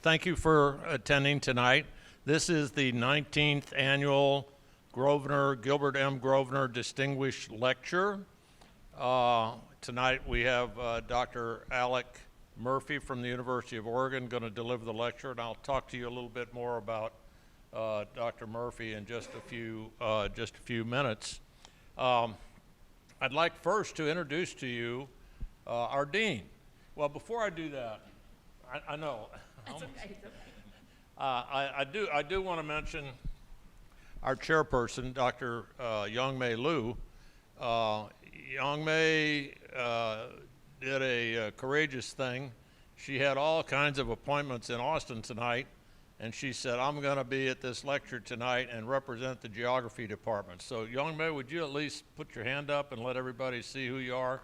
thank you for attending tonight. This is the 19th annual Gilbert M. Grosvenor Distinguished Lecture. Tonight we have Dr. Alec Murphy from the University of Oregon going to deliver the lecture, and I'll talk to you a little bit more about Dr. Murphy in just a few minutes. I'd like first to introduce to you our dean. Well, before I do that, I know. It's okay. I do want to mention our chairperson, Dr. Youngmei Liu. Youngmei did a courageous thing. She had all kinds of appointments in Austin tonight, and she said, I'm going to be at this lecture tonight and represent the geography department. So Youngmei, would you at least put your hand up and let everybody see who you are?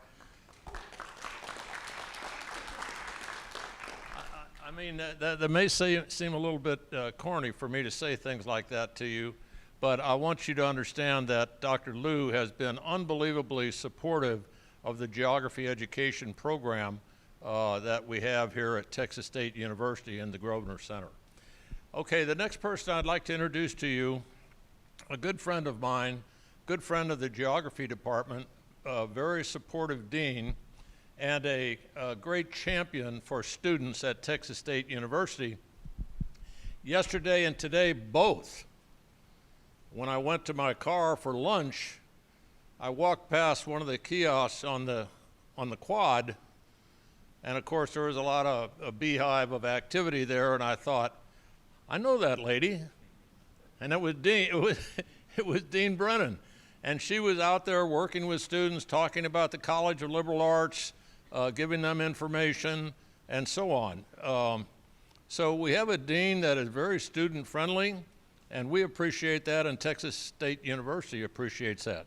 I mean, that may seem a little bit corny for me to say things like that to you, but I want you to understand that Dr. Liu has been unbelievably supportive of the geography education program that we have here at Texas State University in the Grosvenor Center. Okay, the next person I'd like to introduce to you, a good friend of mine, good friend of the geography department, a very supportive dean, and a great champion for students at Texas State University. Yesterday and today, both, when I went to my car for lunch, I walked past one of the kiosks on the quad, and of course there was a lot of a beehive of activity there, and I thought, I know that lady, and it was Dean Brennan, and she was out there working with students, talking about the College of Liberal Arts, giving them information, and so on. So we have a dean that is very student-friendly, and we appreciate that, and Texas State University appreciates that.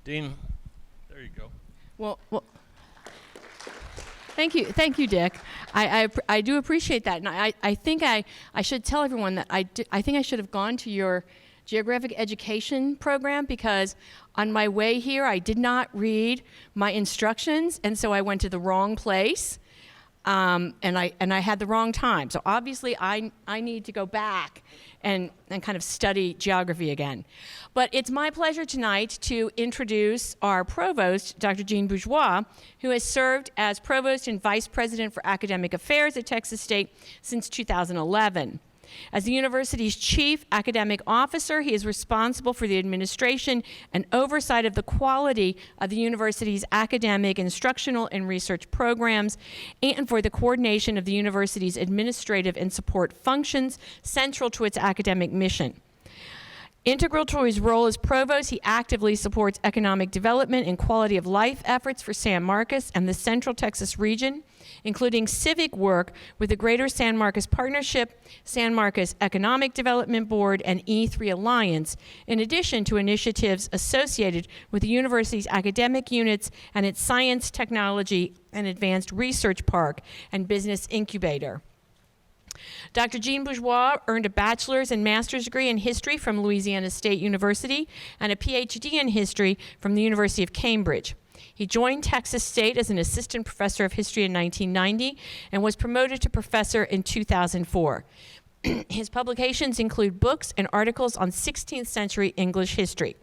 Dean, there you go. Well, thank you, Dick. I do appreciate that, and I think I should tell everyone that I think I should have gone to your geographic education program, because on my way here I did not read my instructions, and so I went to the wrong place, and I had the wrong time. So obviously I need to go back and kind of study geography again. But it's my pleasure tonight to introduce our provost, Dr. Jean Bourgeois, who has served as provost and vice president for academic affairs at Texas State since 2011. As the university's chief academic officer, he is responsible for the administration and oversight of the quality of the university's academic, instructional, and research programs, and for the coordination of the university's administrative and support functions central to its academic mission. Integral to his role as provost, he actively supports economic development and quality of life efforts for San Marcos and the Central Texas region, including civic work with the Greater San Marcos Partnership, San Marcos Economic Development Board, and E3 Alliance, in addition to initiatives associated with the university's academic units and its science, technology, and advanced research park and business incubator. Dr. Jean Bourgeois earned a bachelor's and master's degree in history from Louisiana State University and a PhD in history from the University of Cambridge. He joined Texas State as an assistant professor of history in 1990 and was promoted to professor in 2004. His publications include books and articles on 16th century English history.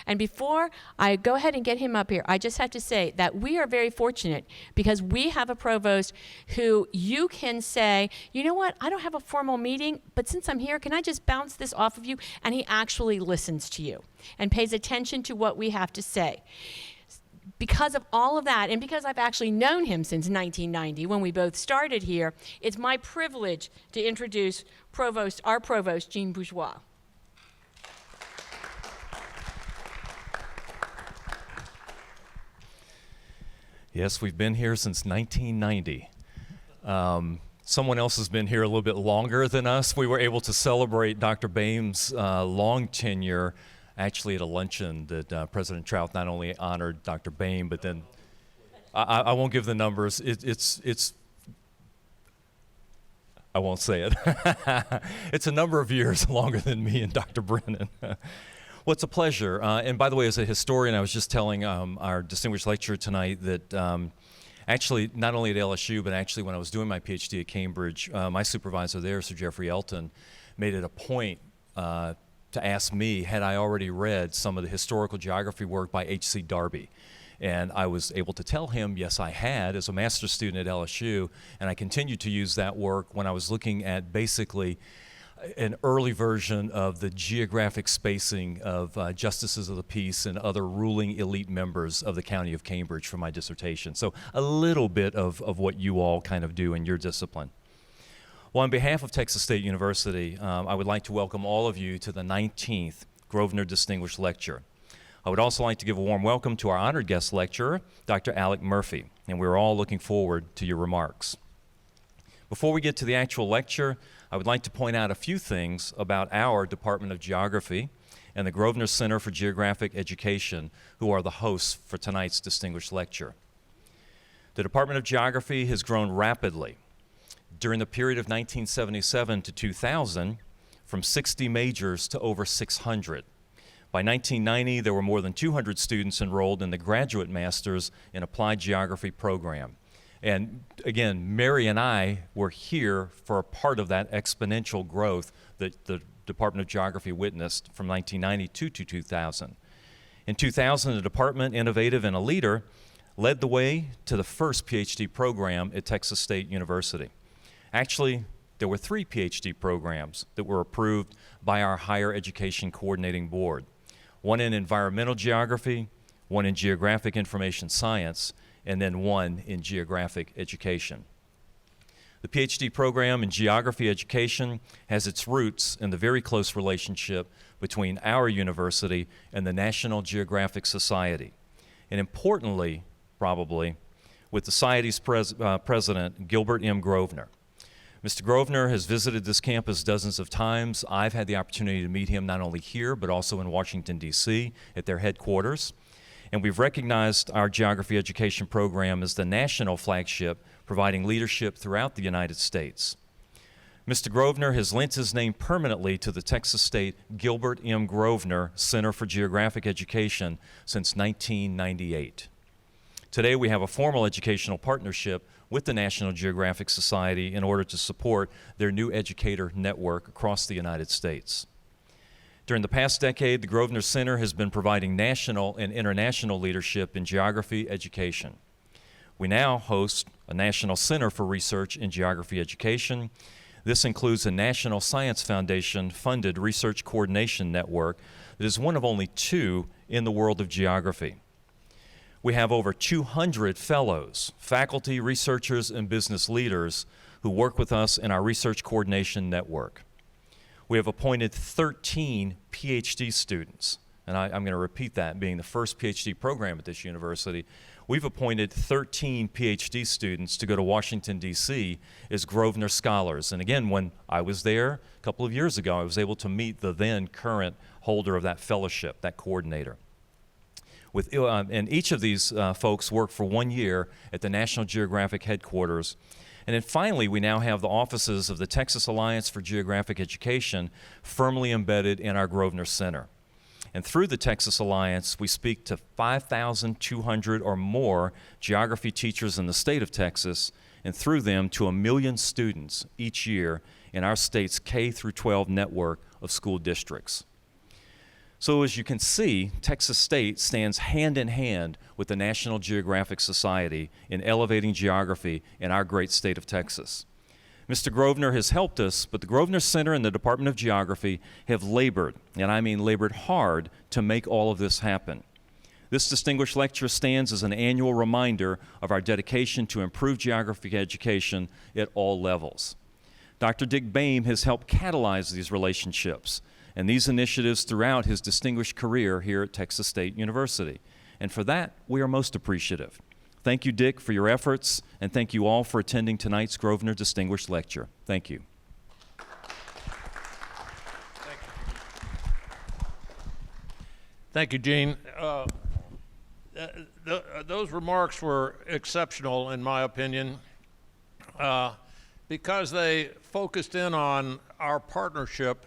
And before I go ahead and get him up here, I just have to say that we are very fortunate because we have a provost who you can say, you know what, I don't have a formal meeting, but since I'm here, can I just bounce this off of you? And he actually listens to you and pays attention to what we have to say. Because of all of that, and because I've actually known him since 1990 when we both started here, it's my privilege to introduce our provost, Jean Bourgeois. Yes, we've been here since 1990. Someone else has been here a little bit longer than us. We were able to celebrate Dr. Boehm's long tenure actually at a luncheon that President Trout not only honored Dr. Boehm, but then I won't give the numbers. It's I won't say it. It's a number of years longer than me and Dr. Brennan. Well, it's a pleasure. And by the way, as a historian, I was just telling our distinguished lecturer tonight that Actually, not only at LSU, but actually when I was doing my PhD at Cambridge, my supervisor there, Sir Jeffrey Elton, made it a point to ask me, had I already read some of the historical geography work by H.C. Darby. And I was able to tell him, yes, I had, as a master's student at LSU, and I continued to use that work when I was looking at basically an early version of the geographic spacing of justices of the peace and other ruling elite members of the county of Cambridge for my dissertation. So a little bit of what you all kind of do in your discipline. Well, on behalf of Texas State University, I would like to welcome all of you to the 19th Grosvenor Distinguished Lecture. I would also like to give a warm welcome to our honored guest lecturer, Dr. Alec Murphy, and we're all looking forward to your remarks. Before we get to the actual lecture, I would like to point out a few things about our Department of Geography and the Grosvenor Center for Geographic Education, who are the hosts for tonight's distinguished lecture. The Department of Geography has grown rapidly. During the period of 1977 to 2000, from 60 majors to over 600. By 1990, there were more than 200 students enrolled in the Graduate Masters in Applied Geography program. And again, Mary and I were here for a part of that exponential growth that the Department of Geography witnessed from 1992 to 2000. In 2000, the department, innovative and a leader, led the way to the first PhD program at Texas State University. Actually, there were 3 PhD programs that were approved by our Higher Education Coordinating Board. One in environmental geography, one in geographic information science, and then one in geographic education. The PhD program in geography education has its roots in the very close relationship between our university and the National Geographic Society, and importantly, probably, with the Society's president, Gilbert M. Grosvenor. Mr. Grosvenor has visited this campus dozens of times. I've had the opportunity to meet him not only here, but also in Washington, D.C. at their headquarters. And we've recognized our geography education program as the national flagship, providing leadership throughout the United States. Mr. Grosvenor has lent his name permanently to the Texas State Gilbert M. Grosvenor Center for Geographic Education since 1998. Today, we have a formal educational partnership with the National Geographic Society in order to support their new educator network across the United States. During the past decade, the Grosvenor Center has been providing national and international leadership in geography education. We now host a National Center for Research in Geography Education. This includes a National Science Foundation-funded research coordination network that is one of only 2 in the world of geography. We have over 200 fellows, faculty, researchers, and business leaders who work with us in our research coordination network. We have appointed 13 PhD students, and I'm going to repeat that, being the first PhD program at this university. We've appointed 13 PhD students to go to Washington, D.C. as Grosvenor Scholars. And again, when I was there a couple of years ago, I was able to meet the then current holder of that fellowship, that coordinator. And each of these folks worked for 1 year at the National Geographic headquarters. And then finally, we now have the offices of the Texas Alliance for Geographic Education firmly embedded in our Grosvenor Center. And through the Texas Alliance, we speak to 5,200 or more geography teachers in the state of Texas, and through them to 1 million students each year in our state's K-12 network of school districts. So as you can see, Texas State stands hand in hand with the National Geographic Society in elevating geography in our great state of Texas. Mr. Grosvenor has helped us, but the Grosvenor Center and the Department of Geography have labored, and I mean labored hard, to make all of this happen. This distinguished lecture stands as an annual reminder of our dedication to improve geography education at all levels. Dr. Dick Boehm has helped catalyze these relationships and these initiatives throughout his distinguished career here at Texas State University. And for that, we are most appreciative. Thank you, Dick, for your efforts, and thank you all for attending tonight's Grosvenor Distinguished Lecture. Thank you. Thank you, Gene. Those remarks were exceptional, in my opinion, because they focused in on our partnership,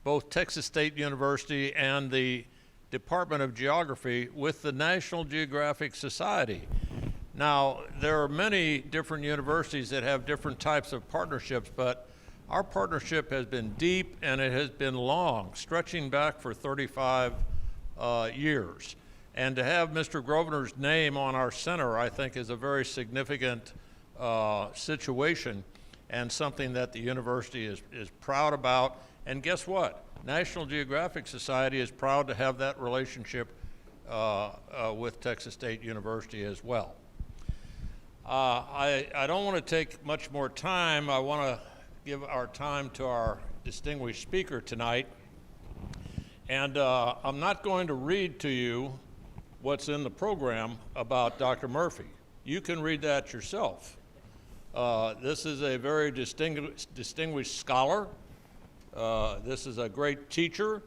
both Texas State University and the Department of Geography, with the National Geographic Society. Now, there are many different universities that have different types of partnerships, but our partnership has been deep and it has been long, stretching back for 35 years. And to have Mr. Grosvenor's name on our center, I think, is a very significant situation and something that the university is proud about. And guess what? National Geographic Society is proud to have that relationship with Texas State University as well. I don't want to take much more time. I want to give our time to our distinguished speaker tonight. And I'm not going to read to you what's in the program about Dr. Murphy. You can read that yourself. This is a very distinguished scholar. This is a great teacher.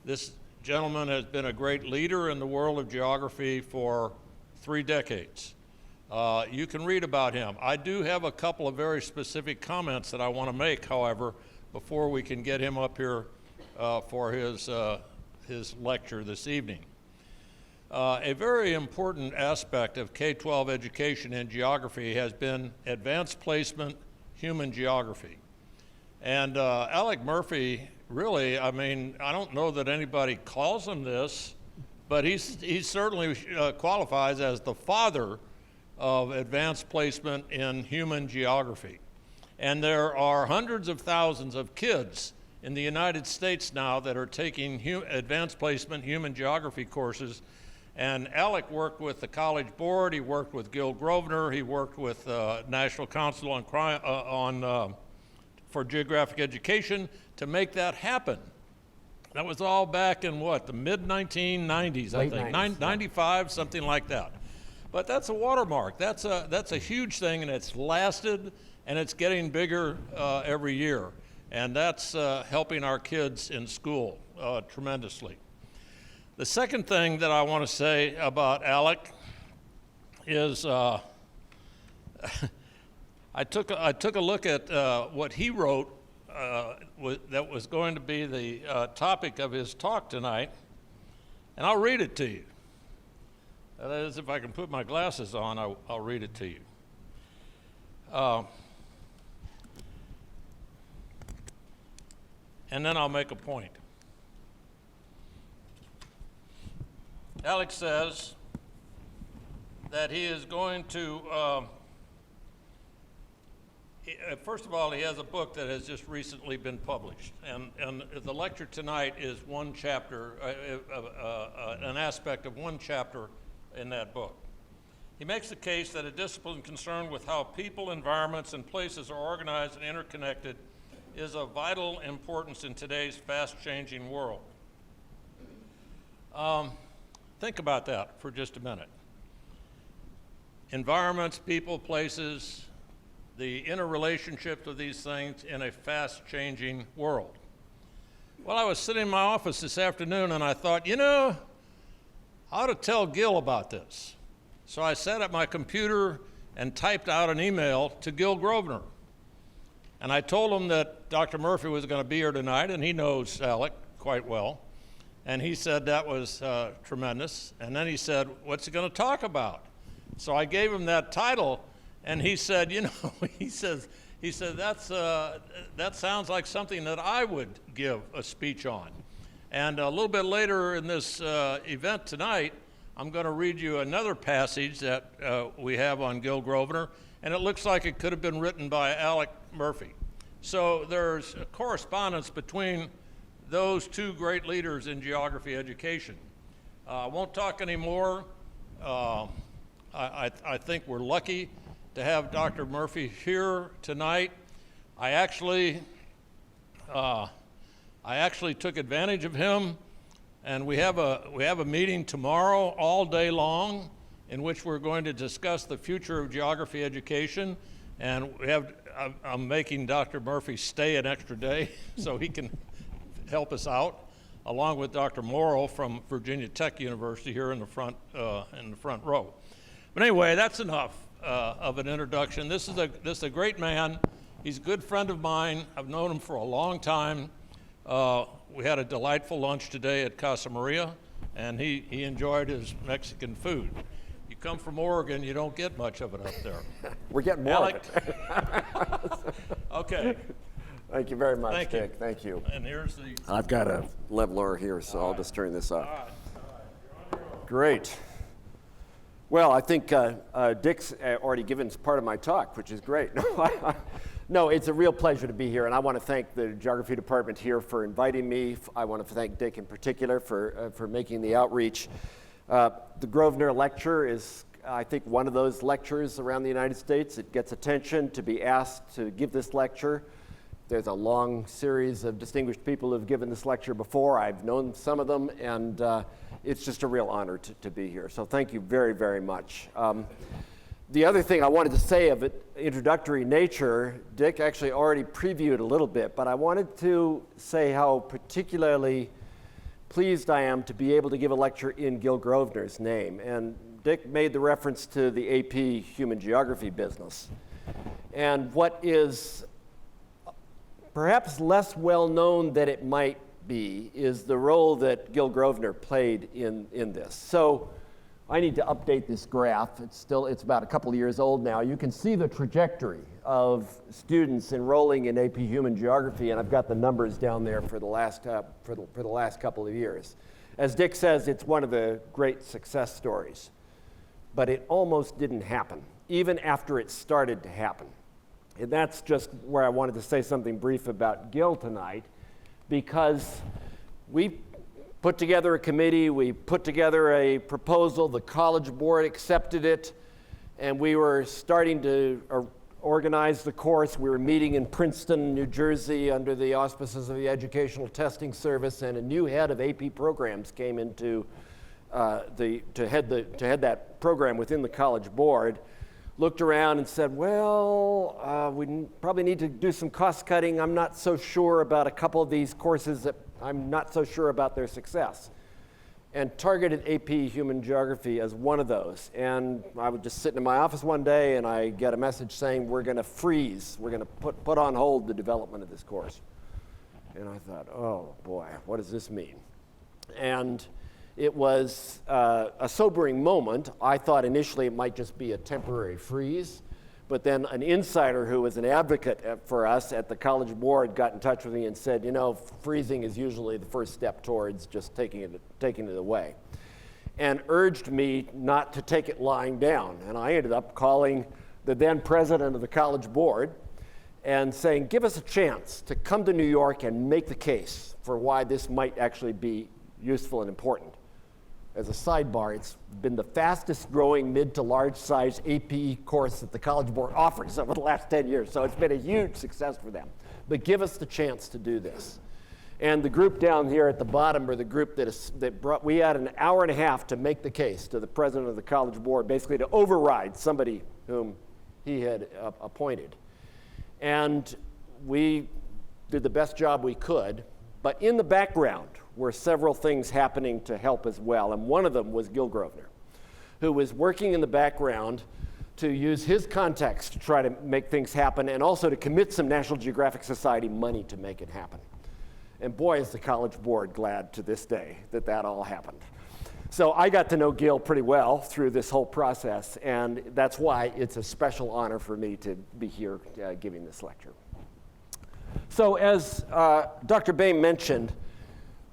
This gentleman has been a great leader in the world of geography for 3 decades. You can read about him. I do have a couple of very specific comments that I want to make, however, before we can get him up here for his lecture this evening. A very important aspect of K-12 education in geography has been advanced placement human geography. And Alec Murphy, really, I mean, I don't know that anybody calls him this, but he certainly qualifies as the father of advanced placement in human geography. And there are hundreds of thousands of kids in the United States now that are taking advanced placement human geography courses. And Alec worked with the College Board, he worked with Gil Grosvenor, he worked with National Council for Geographic Education to make that happen. That was all back in what, the mid-1990s, I think, 95, something like that. But that's a watermark. That's a huge thing, and it's lasted, and it's getting bigger every year. And that's helping our kids in school tremendously. The second thing that I want to say about Alec is I took a look at what he wrote that was going to be the topic of his talk tonight, and I'll read it to you. That is, if I can put my glasses on, I'll read it to you. And then I'll make a point. Alec says that he is going to, first of all, he has a book that has just recently been published. And the lecture tonight is one chapter, an aspect of one chapter in that book. He makes the case that a discipline concerned with how people, environments, and places are organized and interconnected is of vital importance in today's fast-changing world. Think about that for just a minute. Environments, people, places, the interrelationships of these things in a fast-changing world. Well, I was sitting in my office this afternoon and I thought, you know, I ought to tell Gil about this. So I sat at my computer and typed out an email to Gil Grosvenor. And I told him that Dr. Murphy was going to be here tonight, and he knows Alec quite well. And he said that was tremendous. And then he said, what's he going to talk about? So I gave him that title, and he said, you know, he said that sounds like something that I would give a speech on. And a little bit later in this event tonight, I'm going to read you another passage that we have on Gil Grosvenor, and it looks like it could have been written by Alec Murphy. So there's a correspondence between those two great leaders in geography education. I won't talk anymore. I think we're lucky to have Dr. Murphy here tonight. I actually took advantage of him, and we have a meeting tomorrow all day long in which we're going to discuss the future of geography education, and I'm making Dr. Murphy stay an extra day so he can help us out, along with Dr. Morrow from Virginia Tech University here in the front row. But anyway, that's enough of an introduction. This is a great man. He's a good friend of mine. I've known him for a long time. We had a delightful lunch today at Casa Maria, and he enjoyed his Mexican food. You come from Oregon, you don't get much of it up there. We're getting more Alec? of it. Okay, Thank you very much, Thank you. Dick. Thank you. and here's the, I've got a leveler here, so I'll just turn this up. Great. Well, I think Dick's already given part of my talk, which is great. No, it's a real pleasure to be here, and I want to thank the geography department here for inviting me. I want to thank Dick in particular for making the outreach. The Grosvenor Lecture is, I think, one of those lectures around the United States. It gets attention to be asked to give this lecture. There's a long series of distinguished people who have given this lecture before. I've known some of them, and it's just a real honor to be here. So thank you very, very much. The other thing I wanted to say of it, introductory nature, Dick actually already previewed a little bit, but I wanted to say how particularly pleased I am to be able to give a lecture in Gil Grosvenor's name. And Dick made the reference to the AP Human Geography business. And what is perhaps less well known than it might be is the role that Gil Grosvenor played in this. So I need to update this graph. It's about a couple of years old now. You can see the trajectory of students enrolling in AP Human Geography, and I've got the numbers down there for the last couple of years. As Dick says, it's one of the great success stories, but it almost didn't happen, even after it started to happen. And that's just where I wanted to say something brief about Gil tonight, because we put together a committee, we put together a proposal, the College Board accepted it, and we were starting to organize the course. We were meeting in Princeton, New Jersey, under the auspices of the Educational Testing Service, and a new head of AP programs came into to head that program within the College Board. Looked around and said, well, we probably need to do some cost cutting. I'm not so sure about a couple of these courses that I'm not so sure about their success. And targeted AP Human Geography as one of those. And I was just sitting in my office one day and I get a message saying, we're going to freeze, we're going to put on hold the development of this course. And I thought, oh boy, what does this mean? And it was a sobering moment. I thought initially it might just be a temporary freeze, but then an insider who was an advocate for us at the College Board got in touch with me and said, you know, freezing is usually the first step towards just taking it away, and urged me not to take it lying down. And I ended up calling the then president of the College Board and saying, give us a chance to come to New York and make the case for why this might actually be useful and important. As a sidebar, it's been the fastest growing mid to large size AP course that the College Board offers over the last 10 years. So it's been a huge success for them. But give us the chance to do this. And the group down here at the bottom are the group we had an hour and a half to make the case to the president of the College Board, basically to override somebody whom he had appointed. And we did the best job we could, but in the background were several things happening to help as well. And one of them was Gil Grosvenor, who was working in the background to use his contacts to try to make things happen, and also to commit some National Geographic Society money to make it happen. And boy, is the College Board glad to this day that that all happened. So I got to know Gil pretty well through this whole process, and that's why it's a special honor for me to be here giving this lecture. So as Dr. Bain mentioned,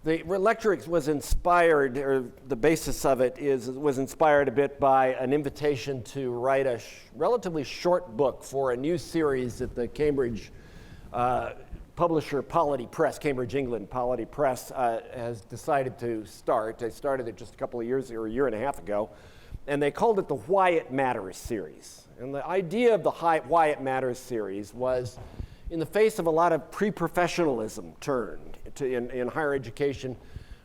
the lecture was inspired, or the basis of it was inspired a bit by an invitation to write a relatively short book for a new series that the Cambridge publisher Polity Press, Cambridge, England, Polity Press has decided to start. They started it just a couple of years, or a year and a half ago, and they called it the Why It Matters series. And the idea of the Why It Matters series was, in the face of a lot of pre-professionalism turned in higher education,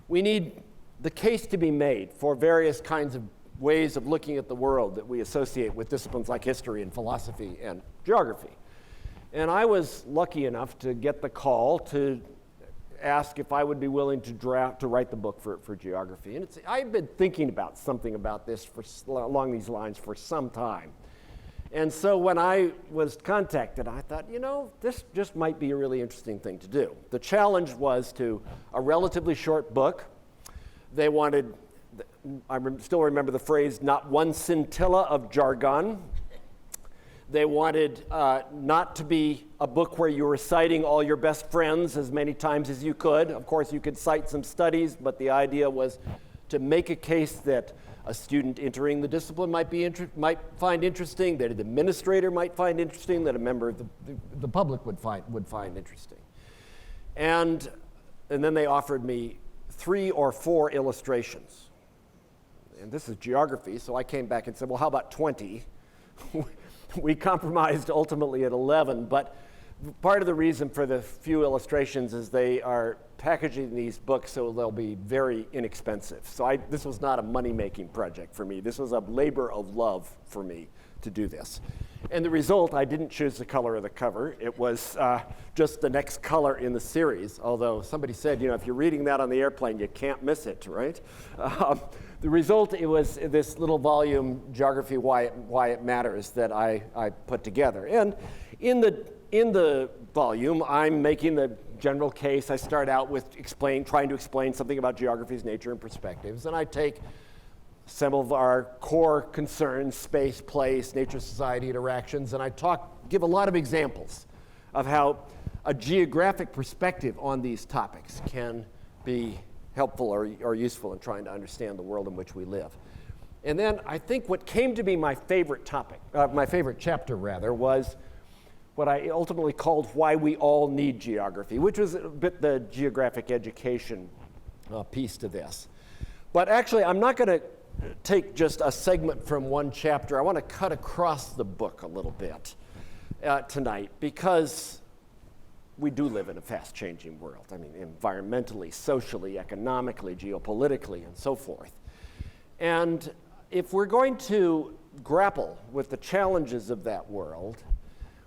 we need the case to be made for various kinds of ways of looking at the world that we associate with disciplines like history and philosophy and geography. And I was lucky enough to get the call to ask if I would be willing to write the book for geography. And I've been thinking about something about this along these lines for some time. And so when I was contacted, I thought, you know, this just might be a really interesting thing to do. The challenge was a relatively short book. They wanted still remember the phrase, not one scintilla of jargon. They wanted not to be a book where you were citing all your best friends as many times as you could. Of course, you could cite some studies, but the idea was to make a case that a student entering the discipline might find interesting, that an administrator might find interesting, that a member of the public would find interesting. And then they offered me 3 or 4 illustrations. And this is geography, so I came back and said, well, how about 20? We compromised ultimately at 11, but part of the reason for the few illustrations is they are packaging these books so they'll be very inexpensive. So this was not a money-making project for me. This was a labor of love for me to do this. And the result, I didn't choose the color of the cover. It was just the next color in the series, although somebody said, if you're reading that on the airplane, you can't miss it, right? The result, it was this little volume, Geography, Why It Matters, that I put together. And in the volume, I'm making the general case. I start out with trying to explain something about geography's nature and perspectives, and I take some of our core concerns, space, place, nature, society, interactions, and I give a lot of examples of how a geographic perspective on these topics can be helpful or useful in trying to understand the world in which we live. And then I think what came to be my favorite chapter was what I ultimately called Why We All Need Geography, which was a bit the geographic education piece to this. But actually, I'm not going to take just a segment from one chapter. I want to cut across the book a little bit tonight, because we do live in a fast-changing world. I mean, environmentally, socially, economically, geopolitically, and so forth. And if we're going to grapple with the challenges of that world,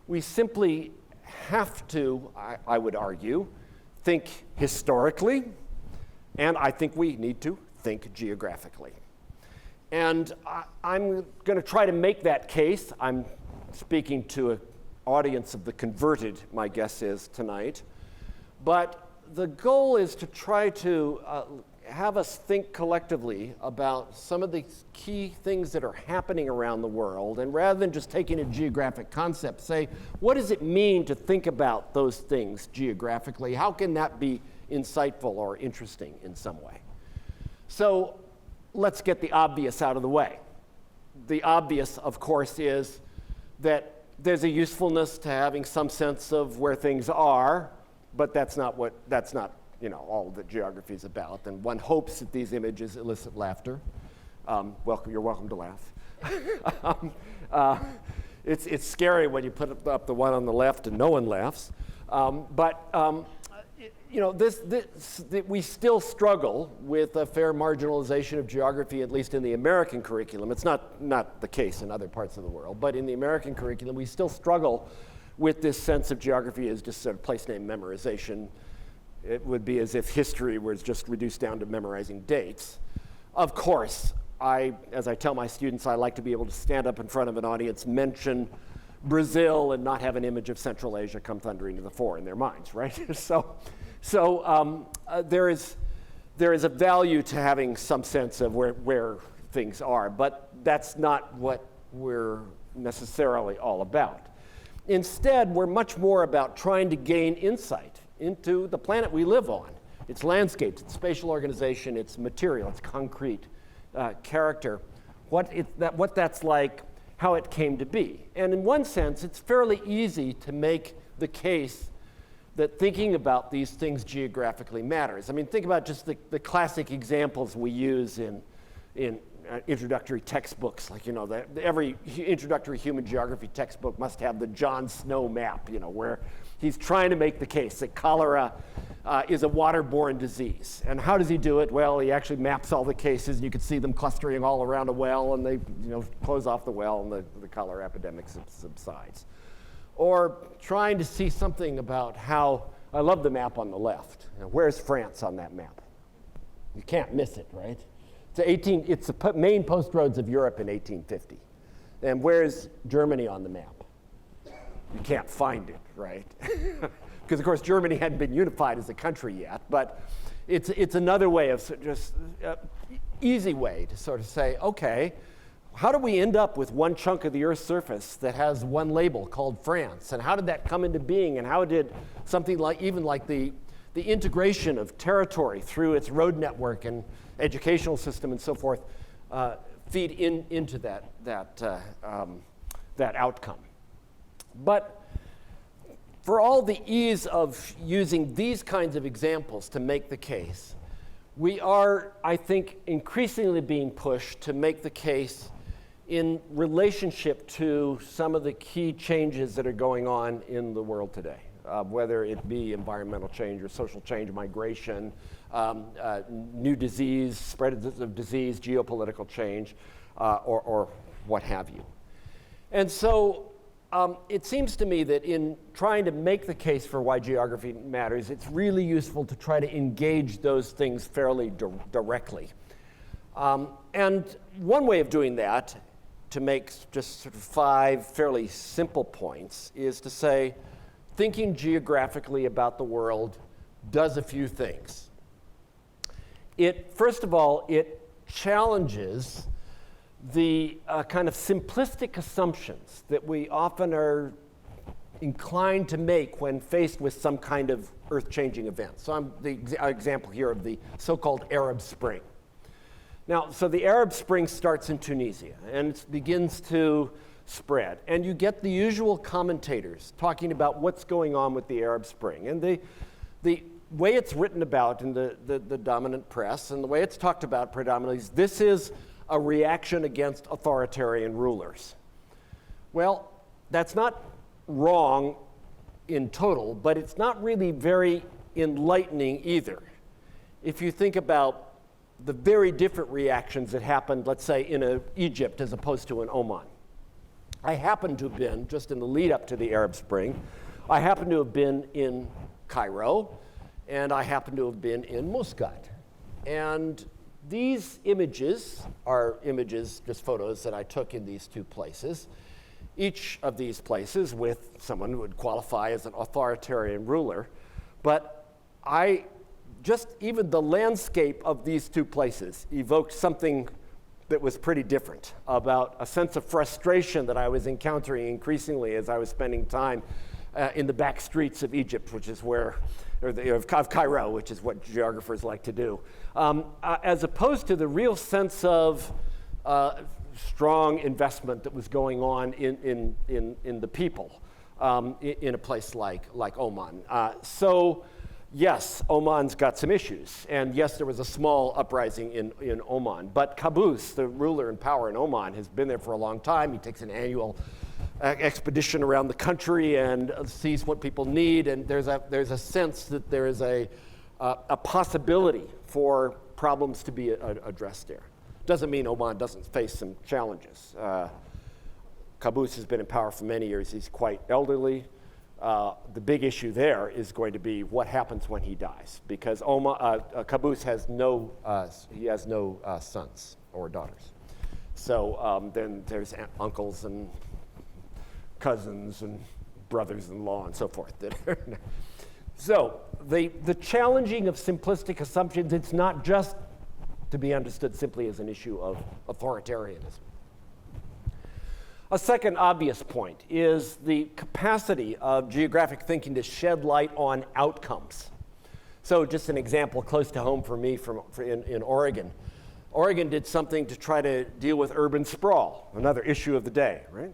we simply have to, I would argue, think historically, and I think we need to think geographically. And I'm going to try to make that case. I'm speaking to an audience of the converted, my guess is, tonight. But the goal is to try to have us think collectively about some of the key things that are happening around the world, and rather than just taking a geographic concept, say, what does it mean to think about those things geographically? How can that be insightful or interesting in some way? So let's get the obvious out of the way. The obvious, of course, is that there's a usefulness to having some sense of where things are, but that's not all that geography is about. And one hopes that these images elicit laughter. You're welcome to laugh. It's scary when you put up the one on the left and no one laughs. We still struggle with a fair marginalization of geography, at least in the American curriculum. It's not the case in other parts of the world, but in the American curriculum, we still struggle with this sense of geography as just sort of place name memorization. It would be as if history was just reduced down to memorizing dates. Of course, as I tell my students, I like to be able to stand up in front of an audience, mention Brazil, and not have an image of Central Asia come thundering to the fore in their minds, right? So there is a value to having some sense of where things are, but that's not what we're necessarily all about. Instead, we're much more about trying to gain insight into the planet we live on, its landscapes, its spatial organization, its material, its concrete character, what that's like, how it came to be. And in one sense, it's fairly easy to make the case that thinking about these things geographically matters. I mean, think about just the classic examples we use in introductory textbooks. Like, every introductory human geography textbook must have the John Snow map, where he's trying to make the case that cholera is a waterborne disease. And how does he do it? Well, he actually maps all the cases, and you can see them clustering all around a well, and they close off the well, and the cholera epidemic subsides. Or trying to see something about how, I love the map on the left. Where's France on that map? You can't miss it, right? It's the main post roads of Europe in 1850. And where's Germany on the map? You can't find it, right? Because, of course, Germany hadn't been unified as a country yet. But it's another way of just, easy way to sort of say, okay, how do we end up with one chunk of the Earth's surface that has one label called France? And how did that come into being? And how did something like, even like the integration of territory through its road network and educational system and so forth feed into that outcome? But for all the ease of using these kinds of examples to make the case, we are, I think, increasingly being pushed to make the case in relationship to some of the key changes that are going on in the world today, whether it be environmental change or social change, migration, new disease, spread of disease, geopolitical change, or what have you. And so it seems to me that in trying to make the case for why geography matters, it's really useful to try to engage those things fairly directly. And one way of doing that, to make just sort of 5 fairly simple points, is to say, thinking geographically about the world does a few things. First of all, it challenges the kind of simplistic assumptions that we often are inclined to make when faced with some kind of earth-changing event. So I'm the example here of the so-called Arab Spring. Now, so the Arab Spring starts in Tunisia, and it begins to spread. And you get the usual commentators talking about what's going on with the Arab Spring. And the way it's written about in the dominant press, and the way it's talked about predominantly, is this is a reaction against authoritarian rulers. Well, that's not wrong in total, but it's not really very enlightening either. If you think about the very different reactions that happened, let's say, in Egypt as opposed to in Oman. I happen to have been, just in the lead up to the Arab Spring, I happen to have been in Cairo, and I happen to have been in Muscat. And these images are images, just photos that I took in these 2 places. Each of these places with someone who would qualify as an authoritarian ruler. But even the landscape of these 2 places evoked something that was pretty different, about a sense of frustration that I was encountering increasingly as I was spending time in the back streets of Egypt, which is of Cairo, which is what geographers like to do, as opposed to the real sense of strong investment that was going on in the people in a place like Oman. So yes, Oman's got some issues, and yes, there was a small uprising in Oman, but Qaboos, the ruler in power in Oman, has been there for a long time. He takes an annual expedition around the country and sees what people need, and there's a sense that there is a possibility for problems to be addressed there. Doesn't mean Oman doesn't face some challenges. Qaboos has been in power for many years. He's quite elderly. The big issue there is going to be what happens when he dies, because Qaboos has no sons or daughters. So then there's uncles and cousins and brothers-in-law and so forth. So the challenging of simplistic assumptions, it's not just to be understood simply as an issue of authoritarianism. A second obvious point is the capacity of geographic thinking to shed light on outcomes. So just an example close to home for me in Oregon. Oregon did something to try to deal with urban sprawl, another issue of the day, right?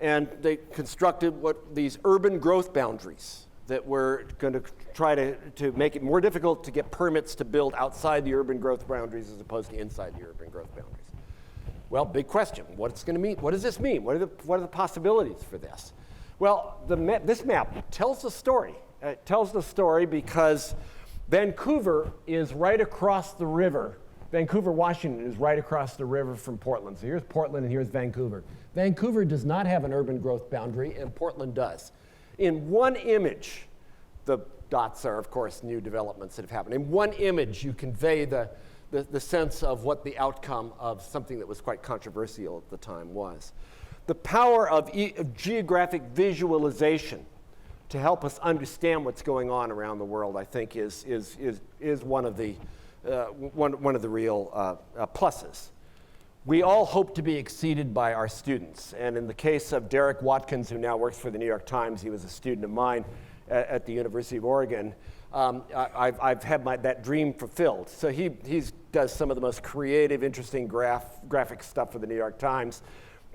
And they constructed these urban growth boundaries that were going to try to make it more difficult to get permits to build outside the urban growth boundaries as opposed to inside the urban growth boundaries. Well, big question. What's going to mean? What does this mean? What are the possibilities for this? Well, this map tells the story. It tells the story because Vancouver is right across the river. Vancouver, Washington is right across the river from Portland. So here's Portland and here's Vancouver. Vancouver does not have an urban growth boundary, and Portland does. In one image, the dots are, of course, new developments that have happened. In one image, you convey the sense of what the outcome of something that was quite controversial at the time was. The power of geographic visualization to help us understand what's going on around the world, I think, is one of the one of the real pluses. We all hope to be exceeded by our students. And in the case of Derek Watkins, who now works for the New York Times, he was a student of mine at the University of Oregon. I've had that dream fulfilled. So he does some of the most creative, interesting graphic stuff for the New York Times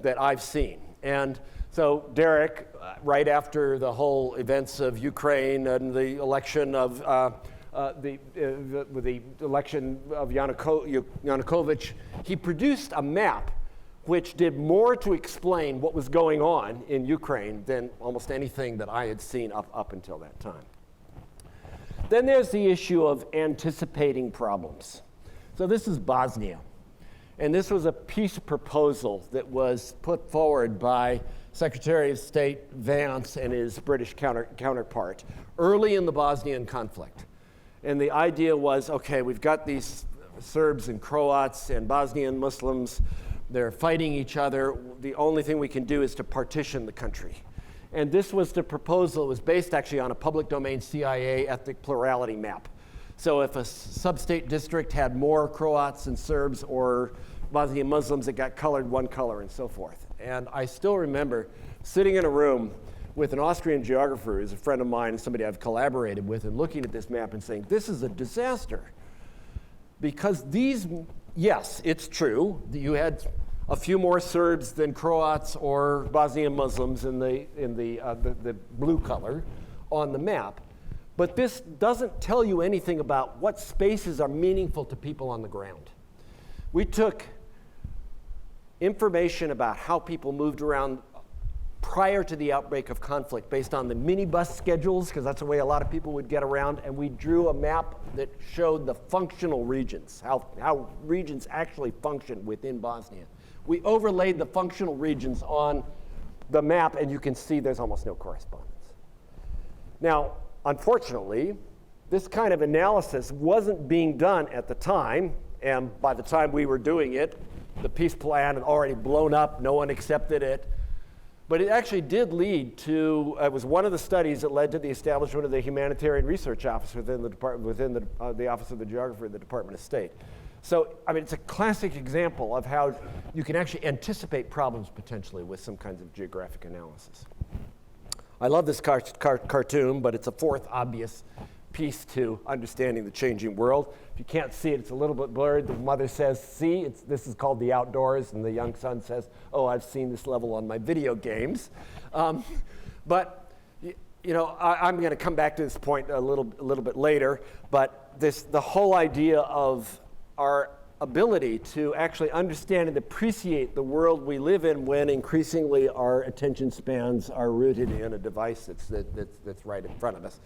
that I've seen. And so Derek, right after the whole events of Ukraine and the election of the election of Yanukovych, he produced a map which did more to explain what was going on in Ukraine than almost anything that I had seen up until that time. Then there's the issue of anticipating problems. So this is Bosnia. And this was a peace proposal that was put forward by Secretary of State Vance and his British counterpart early in the Bosnian conflict. And the idea was, okay, we've got these Serbs and Croats and Bosnian Muslims. They're fighting each other. The only thing we can do is to partition the country. And this was the proposal. It was based actually on a public domain CIA ethnic plurality map. So if a sub-state district had more Croats and Serbs or Bosnian Muslims, it got colored one color and so forth. And I still remember sitting in a room with an Austrian geographer who's a friend of mine and somebody I've collaborated with, and looking at this map and saying, this is a disaster. Because these, yes, it's true, that you had a few more Serbs than Croats or Bosnian Muslims in the blue color on the map. But this doesn't tell you anything about what spaces are meaningful to people on the ground. We took information about how people moved around prior to the outbreak of conflict based on the minibus schedules, because that's the way a lot of people would get around, and we drew a map that showed the functional regions, how regions actually function within Bosnia. We overlaid the functional regions on the map, and you can see there's almost no correspondence. Now, unfortunately, this kind of analysis wasn't being done at the time, and by the time we were doing it, the peace plan had already blown up, no one accepted it. But it actually did lead to, it was one of the studies that led to the establishment of the Humanitarian Research Office within the department, within the Office of the Geographer of the Department of State. So, I mean, it's a classic example of how you can actually anticipate problems potentially with some kinds of geographic analysis. I love this cartoon, but it's a fourth obvious piece to understanding the changing world. If you can't see it, it's a little bit blurred. The mother says, see, this is called the outdoors, and the young son says, oh, I've seen this level on my video games. But you know, I'm going to come back to this point a little bit later, but the whole idea of our ability to actually understand and appreciate the world we live in when increasingly our attention spans are rooted in a device that's right in front of us.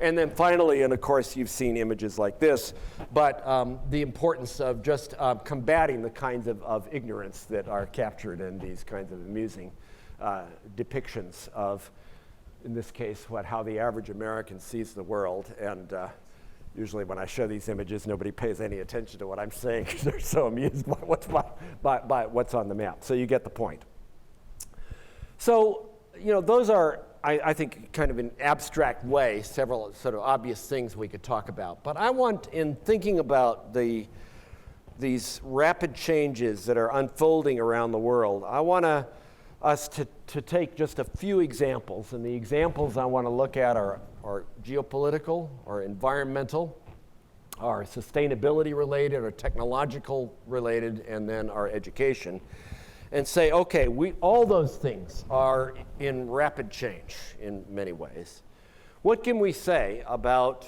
And then finally, and of course you've seen images like this, but the importance of just combating the kinds of ignorance that are captured in these kinds of amusing depictions of, in this case, how the average American sees the world. And usually when I show these images, nobody pays any attention to what I'm saying because they're so amused by what's on the map. So you get the point. So, you know, those are, I think, kind of in abstract way, several sort of obvious things we could talk about. But I want, in thinking about these rapid changes that are unfolding around the world, I want us to take just a few examples. And the examples I want to look at are geopolitical, or environmental, are sustainability related, or technological related, and then our education. And say, okay, all those things are in rapid change in many ways. What can we say about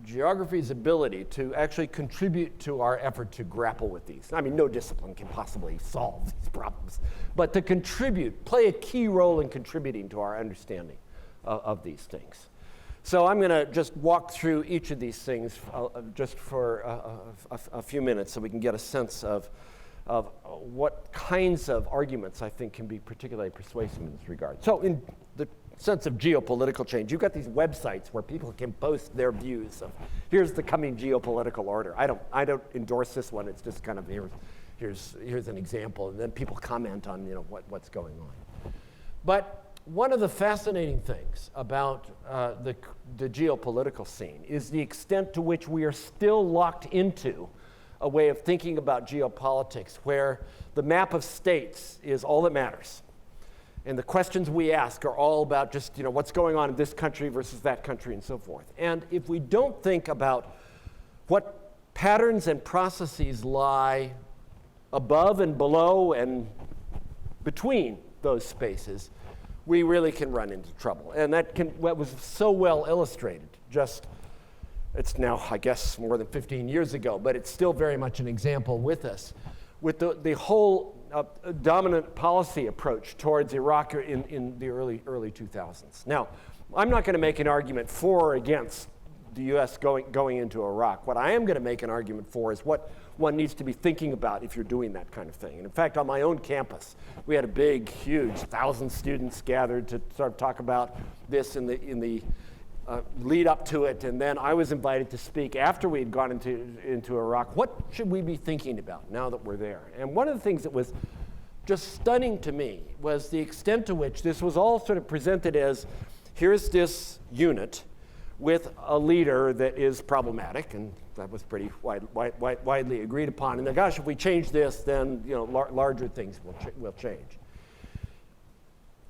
geography's ability to actually contribute to our effort to grapple with these? I mean, no discipline can possibly solve these problems, but to contribute, play a key role in contributing to our understanding of these things. So I'm going to just walk through each of these things just for a few minutes so we can get a sense of what kinds of arguments I think can be particularly persuasive in this regard. So in the sense of geopolitical change, you've got these websites where people can post their views of, here's the coming geopolitical order. I don't endorse this one. It's just kind of here's an example, and then people comment on, you know, what's going on. But one of the fascinating things about the geopolitical scene is the extent to which we are still locked into a way of thinking about geopolitics where the map of states is all that matters. And the questions we ask are all about just, what's going on in this country versus that country and so forth. And if we don't think about what patterns and processes lie above and below and between those spaces, we really can run into trouble. And that was so well illustrated it's now, I guess, more than 15 years ago, but it's still very much an example with us, with the whole dominant policy approach towards Iraq in the early 2000s. Now, I'm not going to make an argument for or against the U.S. going into Iraq. What I am going to make an argument for is what one needs to be thinking about if you're doing that kind of thing. And in fact, on my own campus, we had a big, huge 1,000 students gathered to sort of talk about this in the lead up to it. And then I was invited to speak after we had gone into Iraq. What should we be thinking about now that we're there? And one of the things that was just stunning to me was the extent to which this was all sort of presented as, here's this unit with a leader that is problematic, and that was pretty widely agreed upon. And then, gosh, if we change this, then larger things will change.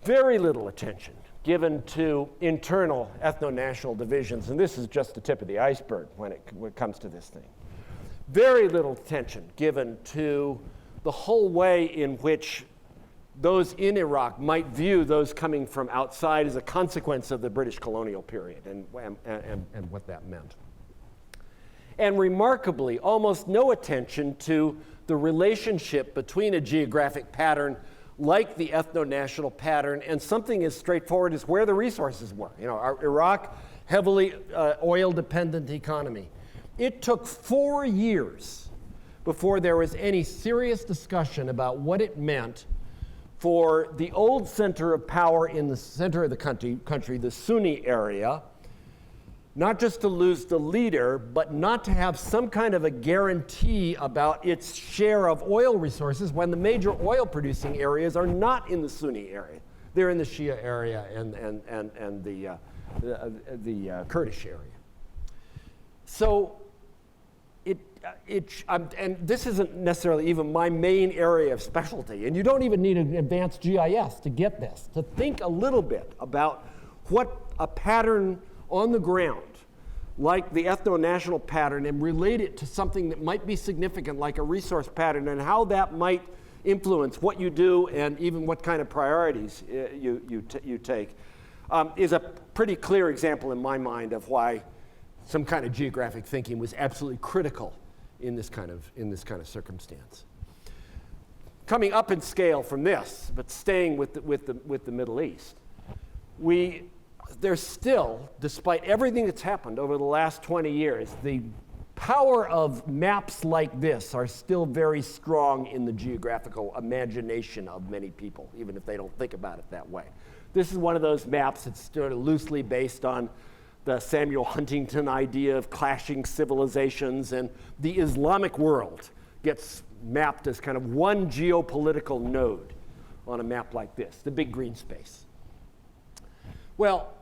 Very little attention given to internal ethno-national divisions, and this is just the tip of the iceberg when it comes to this thing. Very little attention given to the whole way in which those in Iraq might view those coming from outside as a consequence of the British colonial period and what that meant. And remarkably, almost no attention to the relationship between a geographic pattern like the ethno-national pattern and something as straightforward as where the resources were. Iraq, heavily oil-dependent economy. It took 4 years before there was any serious discussion about what it meant for the old center of power in the center of the country, the Sunni area, not just to lose the leader, but not to have some kind of a guarantee about its share of oil resources when the major oil-producing areas are not in the Sunni area. They're in the Shia area and the Kurdish area. So and this isn't necessarily even my main area of specialty, and you don't even need an advanced GIS to get this, to think a little bit about what a pattern on the ground, like the ethno-national pattern, and relate it to something that might be significant, like a resource pattern, and how that might influence what you do and even what kind of priorities you take, is a pretty clear example in my mind of why some kind of geographic thinking was absolutely critical in this kind of circumstance. Coming up in scale from this, but staying with the Middle East, there's still, despite everything that's happened over the last 20 years, the power of maps like this are still very strong in the geographical imagination of many people, even if they don't think about it that way. This is one of those maps that's sort of loosely based on the Samuel Huntington idea of clashing civilizations, and the Islamic world gets mapped as kind of one geopolitical node on a map like this, the big green space. Well,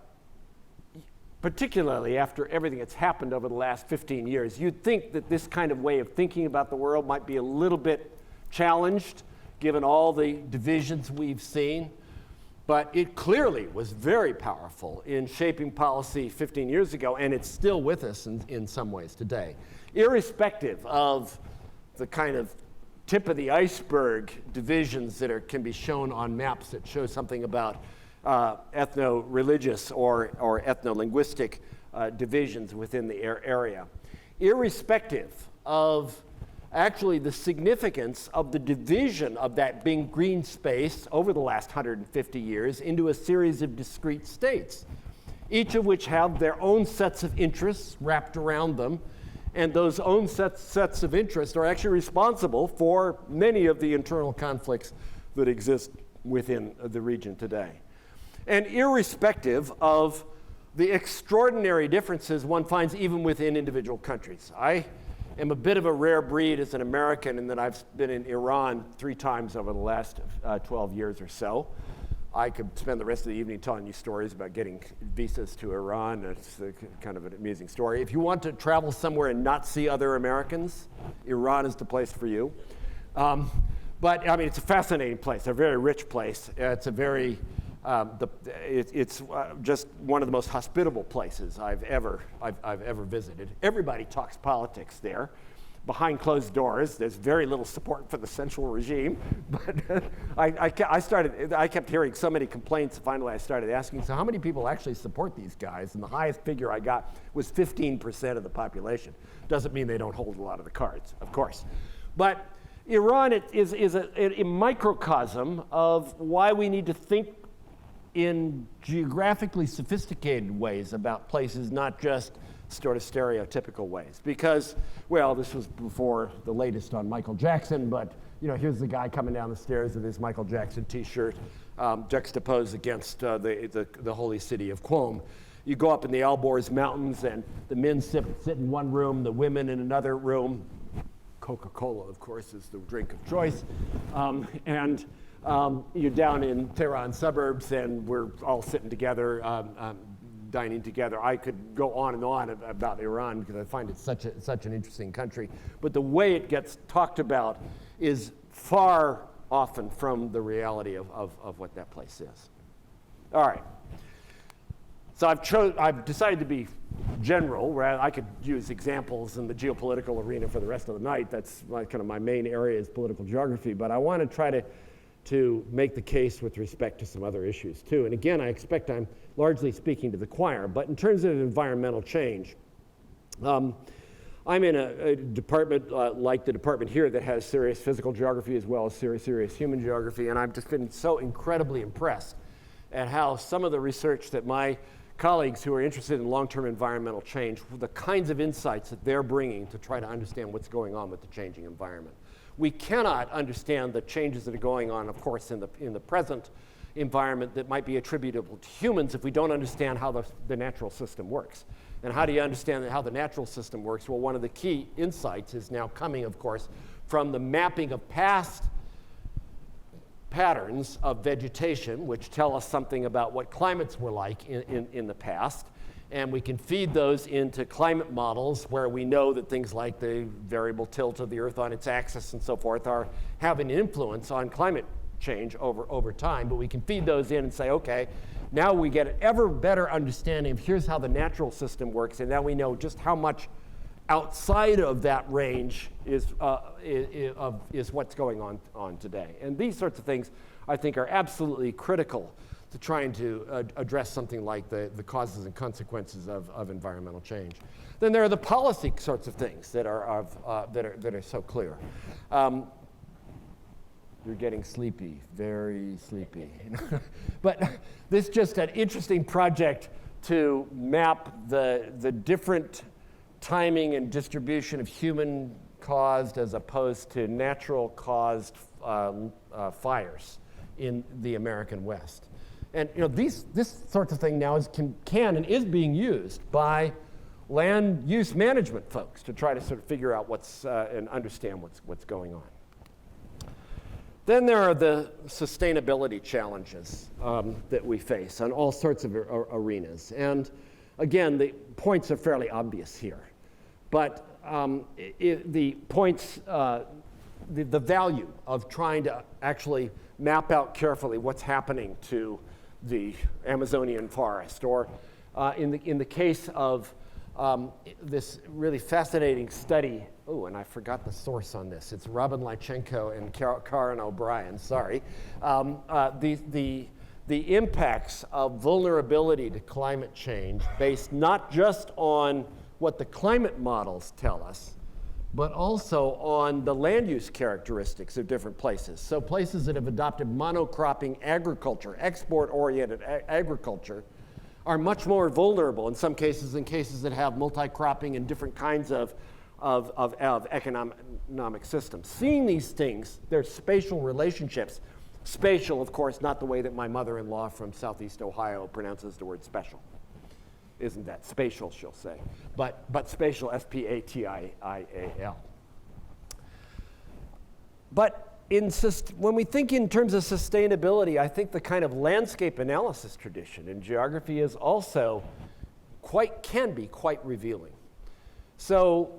particularly after everything that's happened over the last 15 years, you'd think that this kind of way of thinking about the world might be a little bit challenged, given all the divisions we've seen. But it clearly was very powerful in shaping policy 15 years ago, and it's still with us in some ways today. Irrespective of the kind of tip of the iceberg divisions that can be shown on maps that show something about ethno-religious or ethno-linguistic divisions within the area. Irrespective of actually the significance of the division of that big green space over the last 150 years into a series of discrete states, each of which have their own sets of interests wrapped around them, and those own sets of interests are actually responsible for many of the internal conflicts that exist within the region today. And irrespective of the extraordinary differences one finds even within individual countries. I am a bit of a rare breed as an American in that I've been in Iran 3 times over the last 12 years or so. I could spend the rest of the evening telling you stories about getting visas to Iran. It's kind of an amusing story. If you want to travel somewhere and not see other Americans, Iran is the place for you. But I mean, it's a fascinating place, a very rich place. It's a very, it's just one of the most hospitable places I've ever visited. Everybody talks politics there. Behind closed doors, there's very little support for the central regime. But I kept hearing so many complaints. Finally, I started asking, so how many people actually support these guys? And the highest figure I got was 15% of the population. Doesn't mean they don't hold a lot of the cards, of course. But Iran is a microcosm of why we need to think in geographically sophisticated ways about places, not just sort of stereotypical ways. Because, well, this was before the latest on Michael Jackson, but here's the guy coming down the stairs with his Michael Jackson t-shirt, juxtaposed against the holy city of Qom. You go up in the Alborz Mountains, and the men sit in one room, the women in another room. Coca-Cola, of course, is the drink of choice. And you're down in Tehran suburbs, and we're all sitting together, dining together. I could go on and on about Iran because I find it such an interesting country. But the way it gets talked about is far often from the reality of what that place is. All right. So I've decided to be general, where I could use examples in the geopolitical arena for the rest of the night. That's kind of my main area is political geography. But I want to try to make the case with respect to some other issues too. And again, I expect I'm largely speaking to the choir, but in terms of environmental change, I'm in a department like the department here that has serious physical geography as well as serious human geography, and I've just been so incredibly impressed at how some of the research that my colleagues who are interested in long-term environmental change, the kinds of insights that they're bringing to try to understand what's going on with the changing environment. We cannot understand the changes that are going on, of course, in the present environment that might be attributable to humans if we don't understand how the natural system works. And how do you understand how the natural system works? Well, one of the key insights is now coming, of course, from the mapping of past patterns of vegetation, which tell us something about what climates were like in the past. And we can feed those into climate models where we know that things like the variable tilt of the Earth on its axis and so forth are having an influence on climate change over time. But we can feed those in and say, okay, now we get an ever better understanding of here's how the natural system works, and now we know just how much outside of that range is what's going on today. And these sorts of things, I think, are absolutely critical to trying to address something like the causes and consequences of environmental change. Then there are the policy sorts of things that are so clear. You're getting sleepy, very sleepy. But this is just an interesting project to map the different timing and distribution of human-caused as opposed to natural-caused fires in the American West. And this sort of thing now can and is being used by land use management folks to try to sort of figure out and understand what's going on. Then there are the sustainability challenges that we face on all sorts of arenas. And again, the points are fairly obvious here. But the points, the value of trying to actually map out carefully what's happening to the Amazonian forest, or in the case of this really fascinating study. Oh, and I forgot the source on this. It's Robin Lychenko and Karen O'Brien. Sorry. The impacts of vulnerability to climate change based not just on what the climate models tell us, but also on the land use characteristics of different places. So places that have adopted monocropping agriculture, export-oriented agriculture, are much more vulnerable in some cases than cases that have multi-cropping and different kinds of economic systems. Seeing these things, their spatial relationships, spatial, of course, not the way that my mother-in-law from Southeast Ohio pronounces the word special. Isn't that spatial, she'll say. But spatial, S-P-A-T-I-A-L. But when we think in terms of sustainability, I think the kind of landscape analysis tradition in geography is also can be quite revealing. So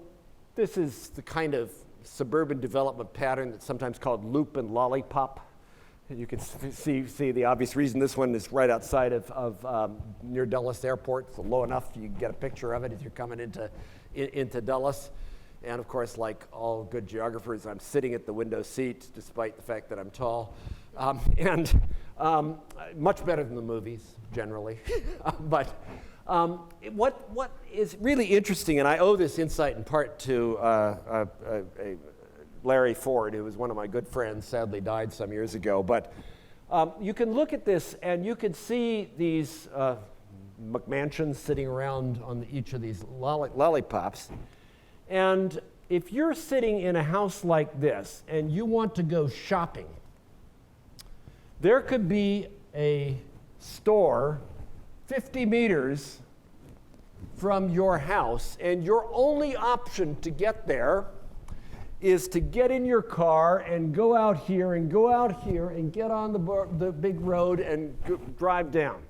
this is the kind of suburban development pattern that's sometimes called loop and lollipop. And you can see the obvious reason. This one is right outside of near Dulles Airport, so low enough you can get a picture of it as you're coming into Dulles. And of course, like all good geographers, I'm sitting at the window seat, despite the fact that I'm tall. Much better than the movies, generally. But what is really interesting, and I owe this insight in part to Larry Ford, who was one of my good friends, sadly died some years ago. But you can look at this and you can see these McMansions sitting around on each of these lollipops. And if you're sitting in a house like this and you want to go shopping, there could be a store 50 meters from your house, and your only option to get there is to get in your car and go out here and go out here and get on the big road and drive down.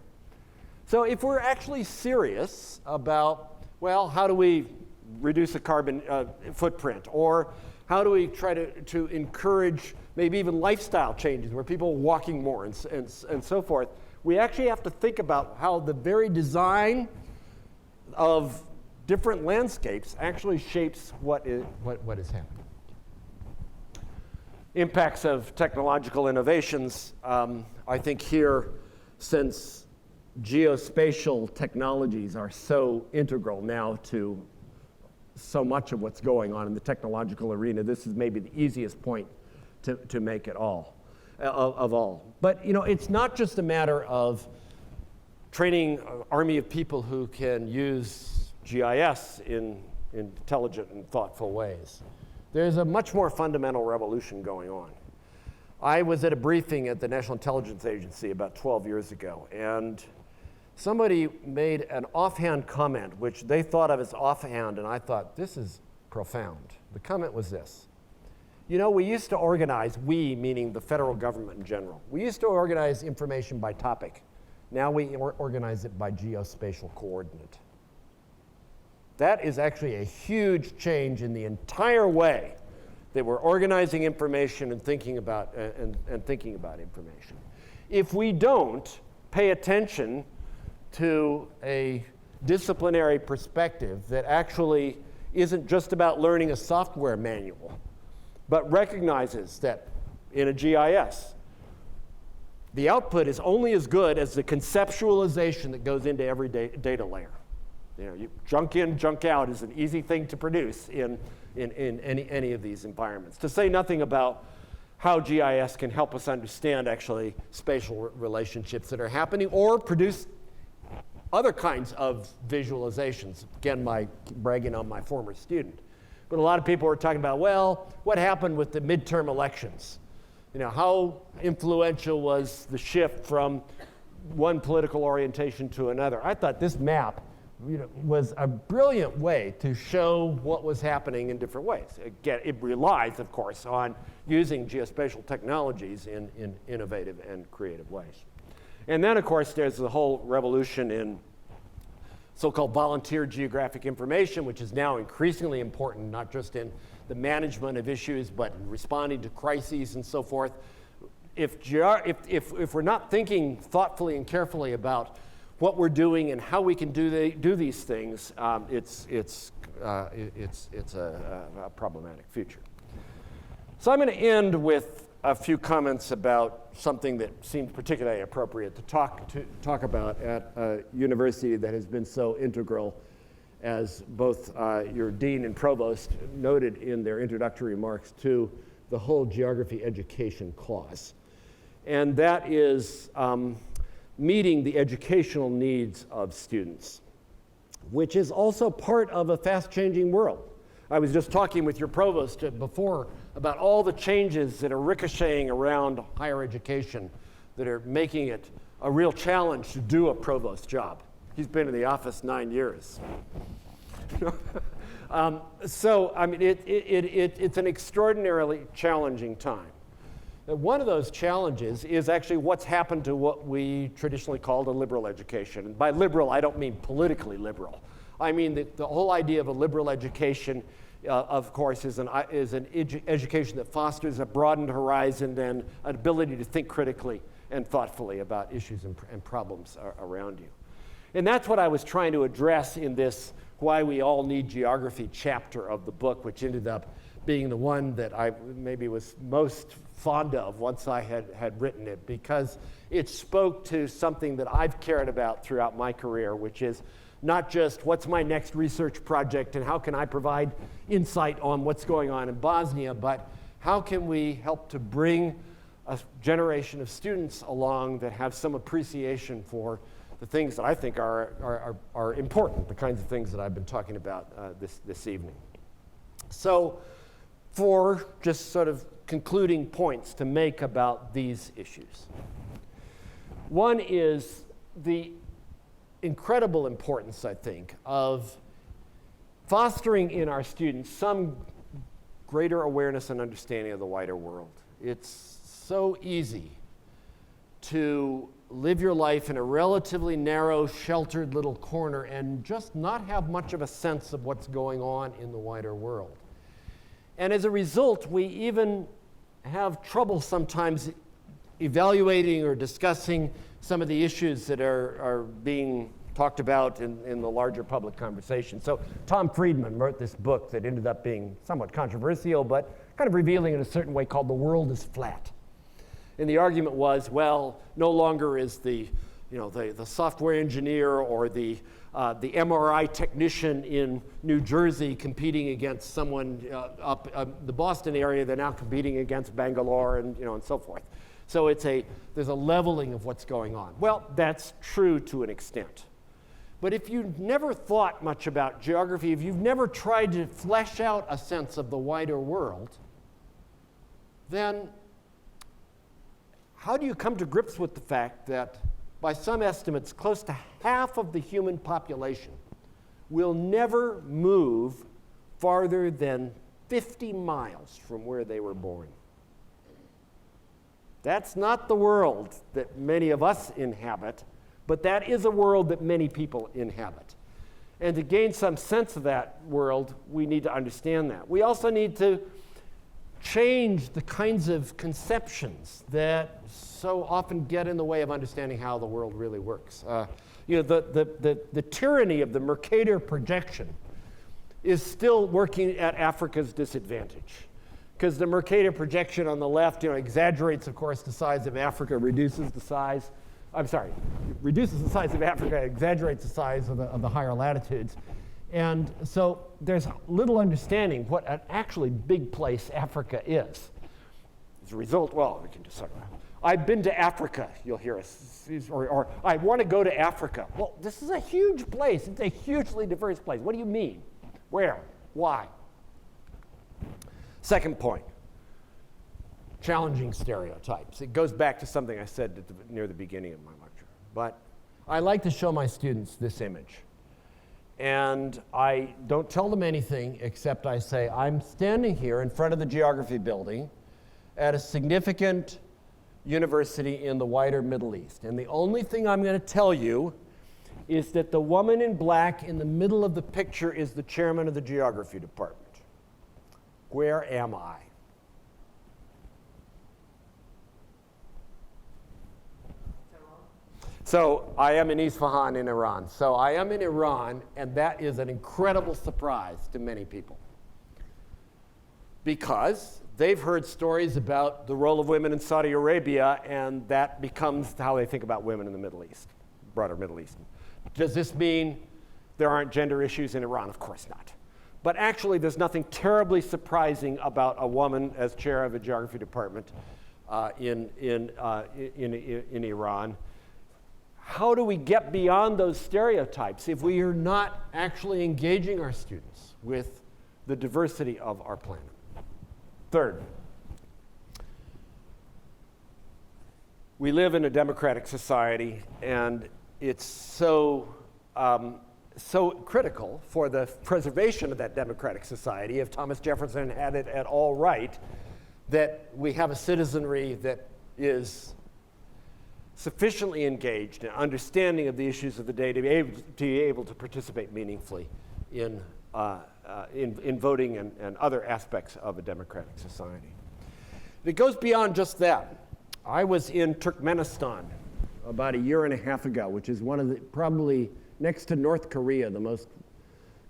So if we're actually serious about, well, how do we reduce the carbon footprint, or how do we try to encourage maybe even lifestyle changes where people are walking more and so forth, we actually have to think about how the very design of different landscapes actually shapes what is happening. Impacts of technological innovations, I think here, since geospatial technologies are so integral now to so much of what's going on in the technological arena, this is maybe the easiest point to make it all, of all. But you know, it's not just a matter of training an army of people who can use GIS in intelligent and thoughtful ways. There's a much more fundamental revolution going on. I was at a briefing at the National Intelligence Agency about 12 years ago, and somebody made an offhand comment, which they thought of as offhand, and I thought, this is profound. The comment was this: you know, we used to organize, we meaning the federal government in general, we used to organize information by topic. Now we organize it by geospatial coordinate. That is actually a huge change in the entire way that we're organizing information and thinking about information. If we don't pay attention to a disciplinary perspective that actually isn't just about learning a software manual, but recognizes that in a GIS, the output is only as good as the conceptualization that goes into every data layer. You know, junk in, junk out is an easy thing to produce in any of these environments. To say nothing about how GIS can help us understand actually spatial relationships that are happening or produce other kinds of visualizations. Again, bragging on my former student. But a lot of people were talking about, well, what happened with the midterm elections? You know, how influential was the shift from one political orientation to another? I thought this map, you know, was a brilliant way to show what was happening in different ways. Again, it relies, of course, on using geospatial technologies in innovative and creative ways. And then, of course, there's the whole revolution in so-called volunteer geographic information, which is now increasingly important, not just in the management of issues, but in responding to crises and so forth. If we're not thinking thoughtfully and carefully about what we're doing and how we can do these things, it's a problematic future. So I'm going to end with a few comments about something that seems particularly appropriate to talk about at a university that has been so integral, as both your dean and provost noted in their introductory remarks, to the whole geography education clause. And that is meeting the educational needs of students, which is also part of a fast-changing world. I was just talking with your provost before about all the changes that are ricocheting around higher education that are making it a real challenge to do a provost job. He's been in the office 9 years. So, I mean, it's an extraordinarily challenging time. One of those challenges is actually what's happened to what we traditionally called a liberal education. And by liberal, I don't mean politically liberal. I mean the whole idea of a liberal education, of course, is an education that fosters a broadened horizon and an ability to think critically and thoughtfully about issues and problems around you. And that's what I was trying to address in this Why We All Need Geography chapter of the book, which ended up being the one that I maybe was most fond of once I had written it, because it spoke to something that I've cared about throughout my career, which is not just what's my next research project and how can I provide insight on what's going on in Bosnia, but how can we help to bring a generation of students along that have some appreciation for the things that I think are important, the kinds of things that I've been talking about this evening. So, four just sort of concluding points to make about these issues. One is the incredible importance, I think, of fostering in our students some greater awareness and understanding of the wider world. It's so easy to live your life in a relatively narrow, sheltered little corner and just not have much of a sense of what's going on in the wider world. And as a result, we even have trouble sometimes evaluating or discussing some of the issues that are being talked about in the larger public conversation. So Tom Friedman wrote this book that ended up being somewhat controversial, but kind of revealing in a certain way, called The World is Flat. And the argument was, well, no longer is the software engineer or the MRI technician in New Jersey competing against someone up the Boston area. They're now competing against Bangalore and so forth. So there's a leveling of what's going on. Well, that's true to an extent. But if you've never thought much about geography, if you've never tried to flesh out a sense of the wider world, then how do you come to grips with the fact that, by some estimates, close to half of the human population will never move farther than 50 miles from where they were born? That's not the world that many of us inhabit, but that is a world that many people inhabit. And to gain some sense of that world, we need to understand that. We also need to change the kinds of conceptions that so often get in the way of understanding how the world really works. The tyranny of the Mercator projection is still working at Africa's disadvantage, because the Mercator projection on the left exaggerates, of course, the size of Africa, reduces the size of Africa, exaggerates the size of the higher latitudes. And so there's little understanding what an actually big place Africa is. As a result, well, we can just talk about it. I've been to Africa, you'll hear us, or I want to go to Africa. Well, this is a huge place. It's a hugely diverse place. What do you mean? Where? Why? Second point, challenging stereotypes. It goes back to something I said near the beginning of my lecture. But I like to show my students this image. And I don't tell them anything except I say, I'm standing here in front of the geography building at a significant university in the wider Middle East. And the only thing I'm going to tell you is that the woman in black in the middle of the picture is the chairman of the geography department. Where am I? So I am in Isfahan in Iran. So I am in Iran, and that is an incredible surprise to many people, because they've heard stories about the role of women in Saudi Arabia, and that becomes how they think about women in the Middle East, broader Middle East. Does this mean there aren't gender issues in Iran? Of course not. But actually, there's nothing terribly surprising about a woman as chair of a geography department in Iran. How do we get beyond those stereotypes if we are not actually engaging our students with the diversity of our planet? Third, we live in a democratic society, and it's so critical for the preservation of that democratic society, if Thomas Jefferson had it at all right, that we have a citizenry that is sufficiently engaged and understanding of the issues of the day to be able to participate meaningfully in voting and other aspects of a democratic society. It goes beyond just that. I was in Turkmenistan about a year and a half ago, which is one of the, probably next to North Korea, the most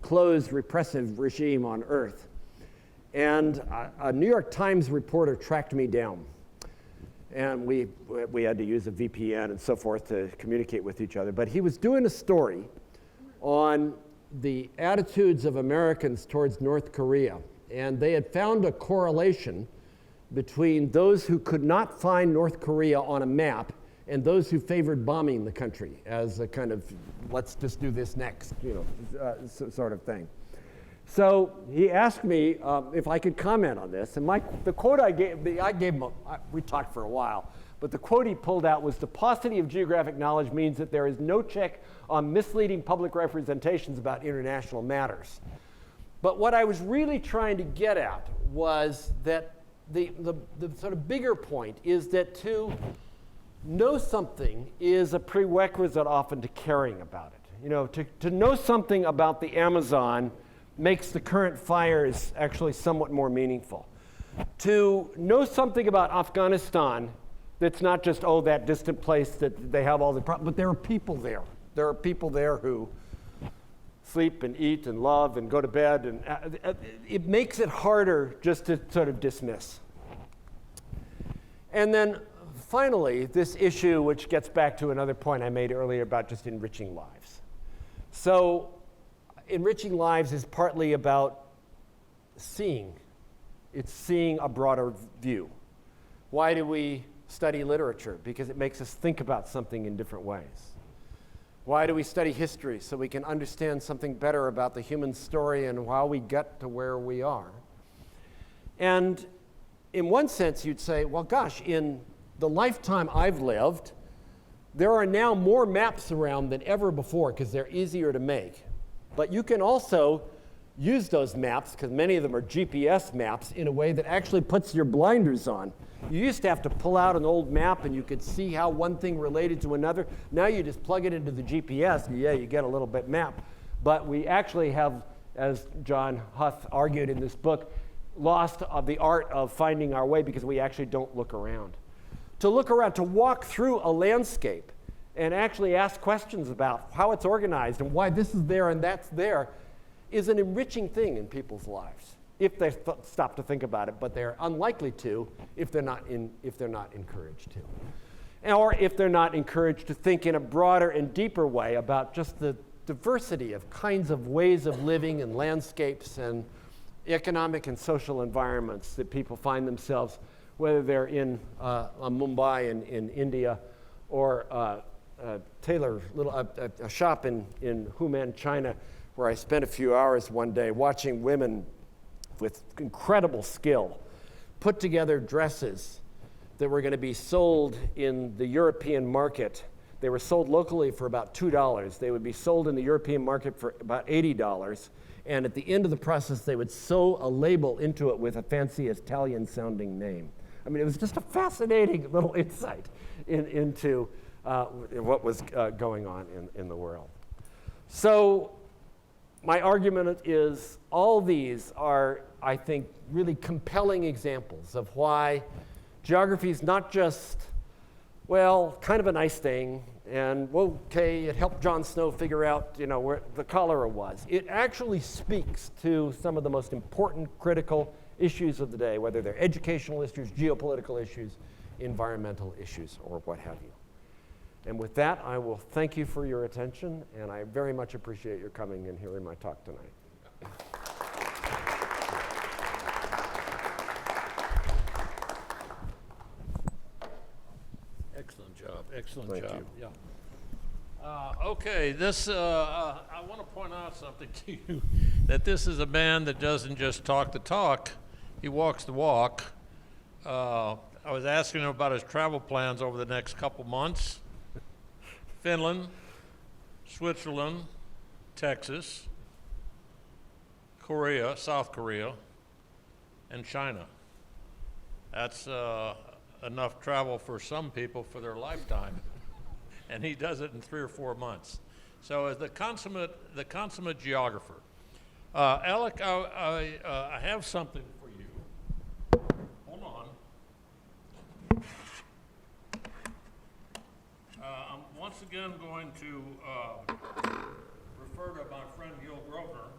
closed, repressive regime on earth. And a New York Times reporter tracked me down. And we had to use a VPN and so forth to communicate with each other. But he was doing a story on the attitudes of Americans towards North Korea. And they had found a correlation between those who could not find North Korea on a map and those who favored bombing the country as a kind of, let's just do this next, sort of thing. So he asked me if I could comment on this, and the quote I gave him, we talked for a while, but the quote he pulled out was, "The paucity of geographic knowledge means that there is no check on misleading public representations about international matters." But what I was really trying to get at was that the sort of bigger point is that to know something is a prerequisite often to caring about it. To know something about the Amazon makes the current fires actually somewhat more meaningful. To know something about Afghanistan that's not just, that distant place that they have all the problems, but there are people there. There are people there who sleep and eat and love and go to bed, and it makes it harder just to sort of dismiss. And then finally, this issue, which gets back to another point I made earlier about just enriching lives. So enriching lives is partly about seeing. It's seeing a broader view. Why do we study literature? Because it makes us think about something in different ways. Why do we study history? So we can understand something better about the human story and how we get to where we are. And in one sense, you'd say, well, gosh, in the lifetime I've lived, there are now more maps around than ever before because they're easier to make. But you can also use those maps, because many of them are GPS maps, in a way that actually puts your blinders on. You used to have to pull out an old map and you could see how one thing related to another. Now you just plug it into the GPS and you get a little bit map. But we actually have, as John Huth argued in this book, lost the art of finding our way because we actually don't look around. To look around, to walk through a landscape and actually ask questions about how it's organized and why this is there and that's there is an enriching thing in people's lives if they stop to think about it, but they're unlikely to if they're not encouraged to. Or if they're not encouraged to think in a broader and deeper way about just the diversity of kinds of ways of living and landscapes and economic and social environments that people find themselves, whether they're in Mumbai in India or a shop in Hunan, China, where I spent a few hours one day watching women with incredible skill put together dresses that were going to be sold in the European market. They were sold locally for about $2. They would be sold in the European market for about $80. And at the end of the process, they would sew a label into it with a fancy Italian-sounding name. I mean, it was just a fascinating little insight into what was going on in the world. So my argument is all these are, I think, really compelling examples of why geography is not just, well, kind of a nice thing, and okay, it helped Jon Snow figure out, where the cholera was. It actually speaks to some of the most important, critical issues of the day, whether they're educational issues, geopolitical issues, environmental issues, or what have you. And with that, I will thank you for your attention, and I very much appreciate your coming and hearing my talk tonight. Excellent job. Excellent Thank job. you. Yeah. Okay, I want to point out something to you, that this is a man that doesn't just talk the talk, he walks the walk. I was asking him about his travel plans over the next couple months. Finland, Switzerland, Texas, Korea, South Korea, and China. That's enough travel for some people for their lifetime. And he does it in 3 or 4 months. So as the consummate geographer. Alec, I have something for you. Hold on. I'm once again going to refer to my friend Gil Grosvenor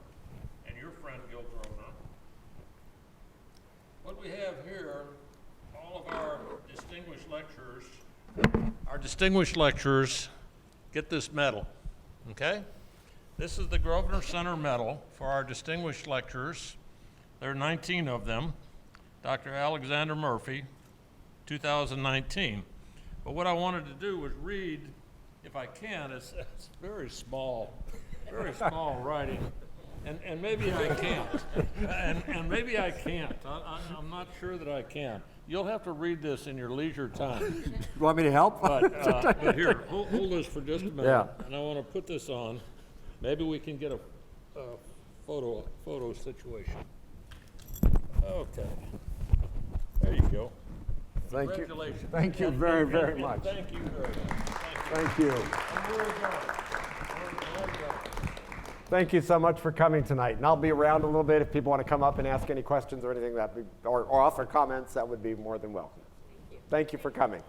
and your friend Gil Grosvenor. What we have here, all of our distinguished lecturers get this medal, okay? This is the Grosvenor Center Medal for our distinguished lecturers. There are 19 of them. Dr. Alexander Murphy, 2019. But what I wanted to do was read, if I can, it's very small writing. And maybe I can't. And maybe I can't. I'm not sure that I can. You'll have to read this in your leisure time. You want me to help? But here, hold this for just a minute. Yeah. And I want to put this on. Maybe we can get a photo situation. Okay. There you go. Thank you. Congratulations. Thank you very, very much. Thank you very much. Thank you. And where are we going? Where are we going? Thank you so much for coming tonight. And I'll be around a little bit if people want to come up and ask any questions or anything or offer comments, that would be more than welcome. Thank you for coming.